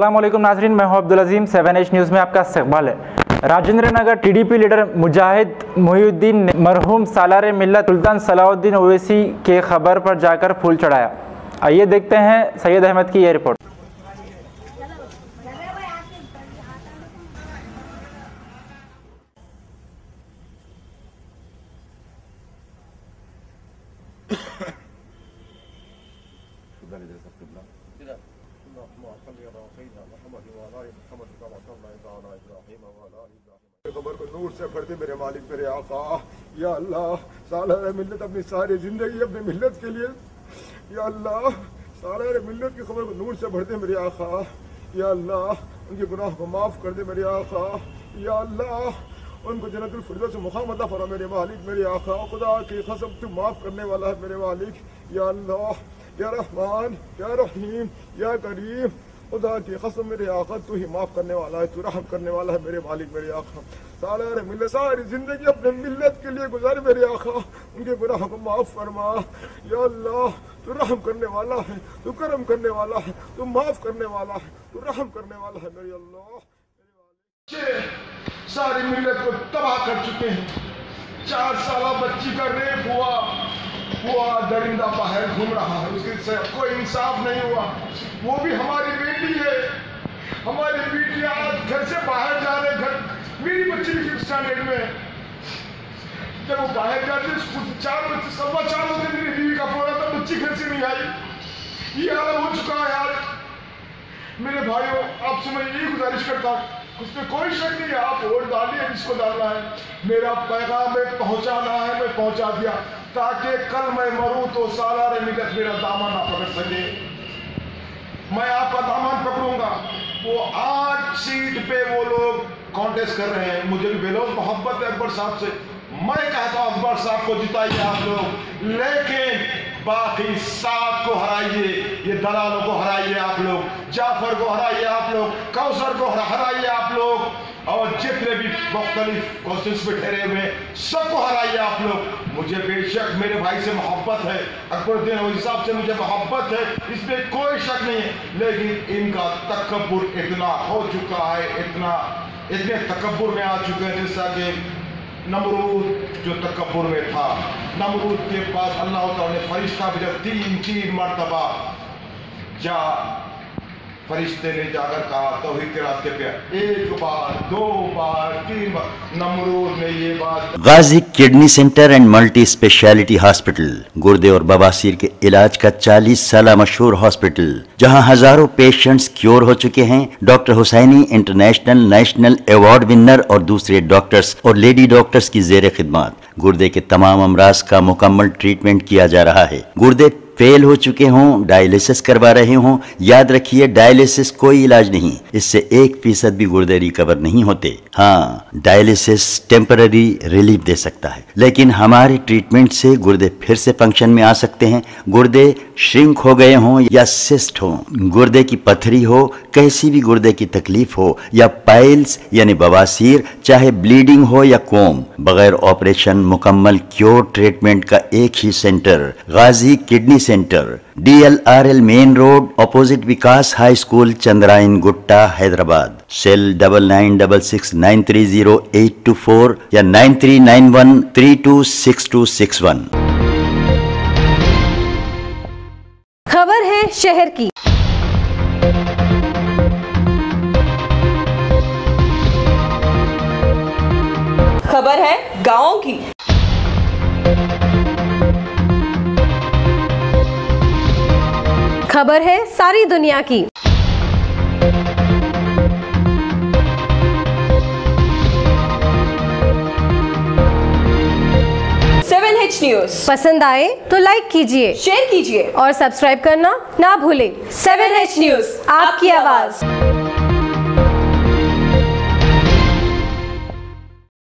अस्सलाम वालेकुम नाज़रीन, मैं हूं अब्दुल अजीम। 7H न्यूज़ में आपका इस्तकबाल है। राजेंद्र नगर TDP लीडर मुजाहिद मोहिउद्दीन ने मरहूम सालार मिल्लत सुल्तान सलाहुद्दीन ओवैसी के खबर पर जाकर फूल चढ़ाया। आइए देखते हैं सैयद अहमद की ये रिपोर्ट। खबर को नूर से भर दे मेरे मालिक मेरे आका। या अल्लाह सालार मिल्लत अपनी सारी जिंदगी अपनी मिल्लत के लिए, या अल्लाह सालार मिल्लत की खबर को नूर से भर दे मेरे आका। या अल्लाह उनके गुनाह को माफ कर दे मेरे आका। या अल्लाह उनको जन्नतुल फिरदौस से मुकाम अता फरमा मेरे मालिक मेरे आका। खुदा की कसम तू माफ करने वाला है मेरे मालिक। या अल्लाह या रहमान या रहीम या करीम, खुदा की कसम मेरे आका तू ही माफ करने वाला है, तू रहम करने वाला है मेरे मालिक मेरे आका। सालार मिल्लत सारी जिंदगी अपने मिल्लत के लिए गुजारे मेरे आका, उनके गुनाह को माफ फरमा। या अल्लाह तू रहम करने वाला है, तू करम करने वाला है, तू माफ करने वाला है, तू रहम करने वाला है मेरे अल्लाह। सारी मिल्लत को तबाह कर चुके हैं। 4 साल बच्ची का रेप हुआ, दरिंदा बाहर घूम रहा है, उसके कोई इंसाफ नहीं हुआ। वो भी हमारी बेटी है, हमारी बेटी आज घर से बाहर जा रहे, घर मेरी बच्ची भी 5th स्टैंडर्ड में, जब वो बाहर जाते 4 बच्चे 4:15 बजे मेरी बीवी का फोन आता, बच्ची घर से नहीं आई। ये हाल हो चुका है यार मेरे भाइयों। आपसे मैं यही गुजारिश करता हूँ, उसमें कोई शक नहीं है, आप वोट डालिए जिसको डालना है। मेरा पैगाम में पहुंचाना है, मैं पहुंचा दिया, ताकि कल मैं मरूं तो सालार मिल्लत मेरा दामन ना पकड़ सके। मैं आपका दामन पकड़ूंगा। वो 8 सीट पे वो लोग कॉन्टेस्ट कर रहे हैं। मुझे भी बेलोज मोहब्बत है अकबर साहब से। मैं कहता हूं अकबर साहब को जिताइए आप लोग, लेकिन बाकी 7 को हराइए, ये दलालों को हराइए आप लोग, जाफर को हराइए आप लोग, कौसर को हराइए आप लोग, और जितने भी मुख्तलिफ क्वेश्चंस में ठहरे हुए सबको हराइए आप लोग। मुझे बेशक मेरे भाई से मोहब्बत है, अकबरुद्दीन ओवैसी साहब से मुझे मोहब्बत है, इसमें कोई शक नहीं है, लेकिन इनका तकब्बुर इतना हो चुका है, इतने तकब्बुर में आ चुके हैं, जैसा कि नमरूद जो तकब्बुर में था। नमरूद के पास अल्लाह ताला ने फरिश्ता भेजा 3 मरतबा, जा फरिश्ते ने जाकर कहा तौहीद के रास्ते पे 1 बार 2 बार 3 बार। नमरूद ने ये बात। Ghazi kidney centre and multi speciality hospital, गुर्दे और बवासीर के इलाज का 40 साल मशहूर हॉस्पिटल, जहां हजारों पेशेंट्स क्योर हो चुके हैं। Doctor Husaini international national award winner और दूसरे डॉक्टर्स और लेडी डॉक्टर्स की जेर खिदमत गुर्दे के तमाम अमराज का मुकम्मल ट्रीटमेंट किया जा रहा है। गुर्दे फेल हो चुके हों, डायलिसिस करवा रहे हों, याद रखिए डायलिसिस कोई इलाज नहीं, इससे 1% भी गुर्दे रिकवर नहीं होते। हाँ, डायलिसिस टेम्पररी रिलीफ दे सकता है, लेकिन हमारे ट्रीटमेंट से गुर्दे फिर से फंक्शन में आ सकते हैं। गुर्दे श्रिंक हो गए हों या सिस्ट हो, गुर्दे की पथरी हो, कैसी भी गुर्दे की तकलीफ हो, या पाइल्स यानी बवासीर, चाहे ब्लीडिंग हो या कोम, बगैर ऑपरेशन मुकम्मल क्योर ट्रीटमेंट का एक ही centre, Ghazi kidney centre, DLRL main road, opposite Vikas high school, Chandrayan Gutta, Hyderabad. Cell 9966930824 या 9391326261। खबर है शहर की। खबर है गांवों की। खबर है सारी दुनिया की। न्यूज़ पसंद आए तो लाइक कीजिए, शेयर कीजिए और सब्सक्राइब करना ना भूलें। 7H न्यूज़, आपकी आवाज़।